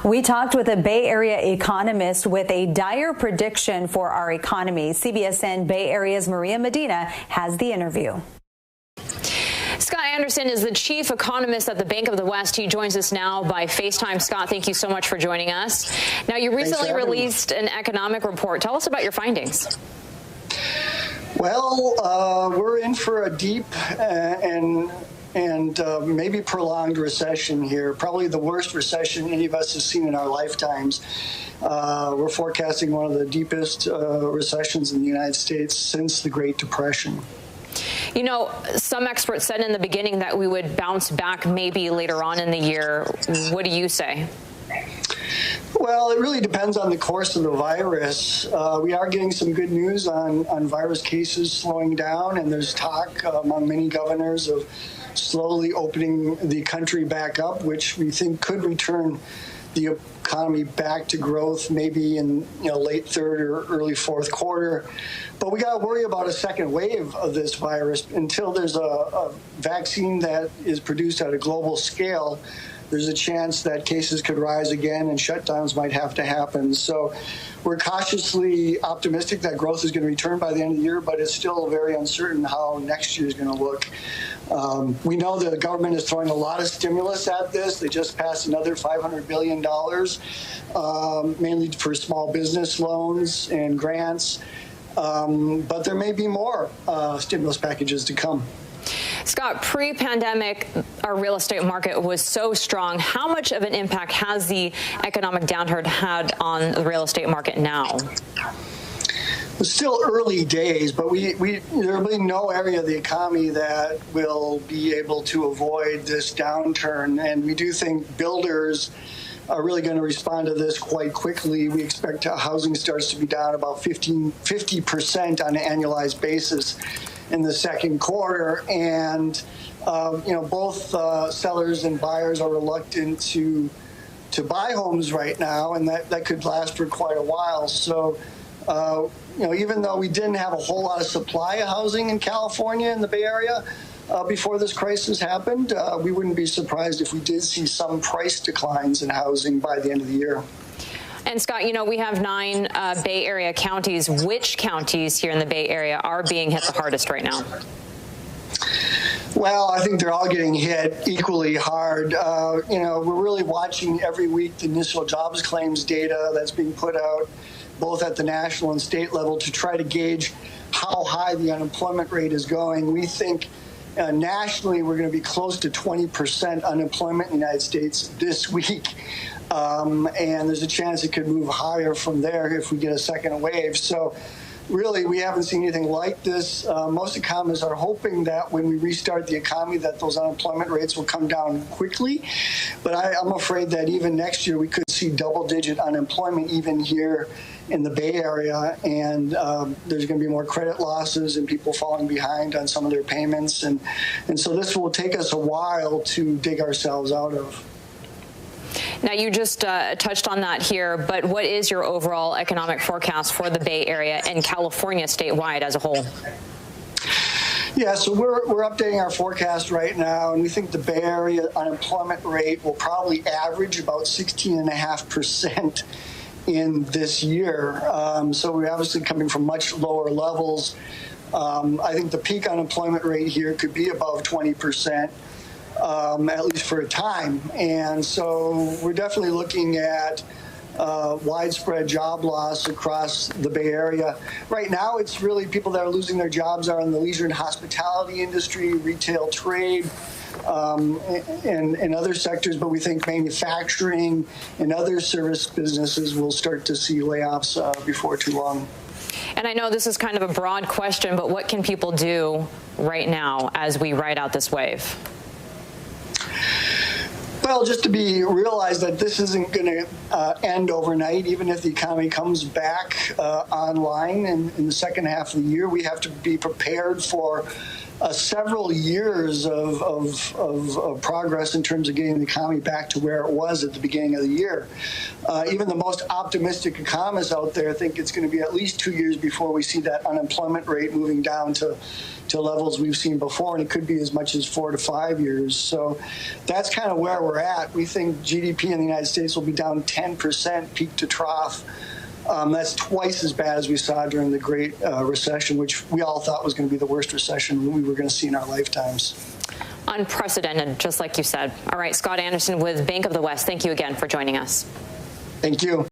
We talked with a Bay Area economist with a dire prediction for our economy. CBSN Bay Area's Maria Medina has the interview. Scott Anderson is the chief economist at the Bank of the West. He joins us now by FaceTime. Scott, thank you so much for joining us. Now, you recently released an economic report. Tell us about your findings. Well, we're in for a deep and maybe prolonged recession here, probably the worst recession any of us have seen in our lifetimes. We're forecasting one of the deepest recessions in the United States since the Great Depression. You know, some experts said in the beginning that we would bounce back maybe later on in the year. What do you say? Well, it really depends on the course of the virus. We are getting some good news on virus cases slowing down, and there's talk among many governors of slowly opening the country back up, which we think could return the economy back to growth maybe in late third or early fourth quarter. But we got to worry about a second wave of this virus until there's a vaccine that is produced at a global scale. There's a chance that cases could rise again and shutdowns might have to happen. So we're cautiously optimistic that growth is going to return by the end of the year, but it's still very uncertain how next year is going to look. We know that the government is throwing a lot of stimulus at this. They just passed another $500 billion, mainly for small business loans and grants. But there may be more stimulus packages to come. Scott, pre-pandemic, our real estate market was so strong. How much of an impact has the economic downturn had on the real estate market now? It's still early days, but there will be no area of the economy that will be able to avoid this downturn. And we do think builders are really going to respond to this quite quickly. We expect housing starts to be down about 50% on an annualized basis in the second quarter, and both sellers and buyers are reluctant to buy homes right now, and that could last for quite a while. So, even though we didn't have a whole lot of supply of housing in California and the Bay Area before this crisis happened, we wouldn't be surprised if we did see some price declines in housing by the end of the year. And Scott, we have 9 Bay Area counties. Which counties here in the Bay Area are being hit the hardest right now? Well, I think they're all getting hit equally hard. We're really watching every week the initial jobs claims data that's being put out, both at the national and state level, to try to gauge how high the unemployment rate is going. We think nationally we're going to be close to 20% unemployment in the United States this week. And there's a chance it could move higher from there if we get a second wave. So really, we haven't seen anything like this. Most economists are hoping that when we restart the economy that those unemployment rates will come down quickly. But I'm afraid that even next year we could see double-digit unemployment even here in the Bay Area. And there's going to be more credit losses and people falling behind on some of their payments. And so this will take us a while to dig ourselves out of. Now, you just touched on that here, but what is your overall economic forecast for the Bay Area and California statewide as a whole? Yeah, so we're updating our forecast right now, and we think the Bay Area unemployment rate will probably average about 16.5% in this year. So we're obviously coming from much lower levels. I think the peak unemployment rate here could be above 20%. At least for a time. And so we're definitely looking at widespread job loss across the Bay Area. Right now, it's really people that are losing their jobs are in the leisure and hospitality industry, retail trade, and other sectors. But we think manufacturing and other service businesses will start to see layoffs before too long. And I know this is kind of a broad question, but what can people do right now as we ride out this wave? Well, just to realize that this isn't going to end overnight. Even if the economy comes back online in the second half of the year, we have to be prepared for several years of progress in terms of getting the economy back to where it was at the beginning of the year. Even the most optimistic economists out there think it's going to be at least 2 years before we see that unemployment rate moving down to levels we've seen before, and it could be as much as 4 to 5 years. So that's kind of where we're at. We think GDP in the United States will be down 10% peak to trough. That's twice as bad as we saw during the Great Recession, which we all thought was going to be the worst recession we were going to see in our lifetimes. Unprecedented, just like you said. All right, Scott Anderson with Bank of the West, thank you again for joining us. Thank you.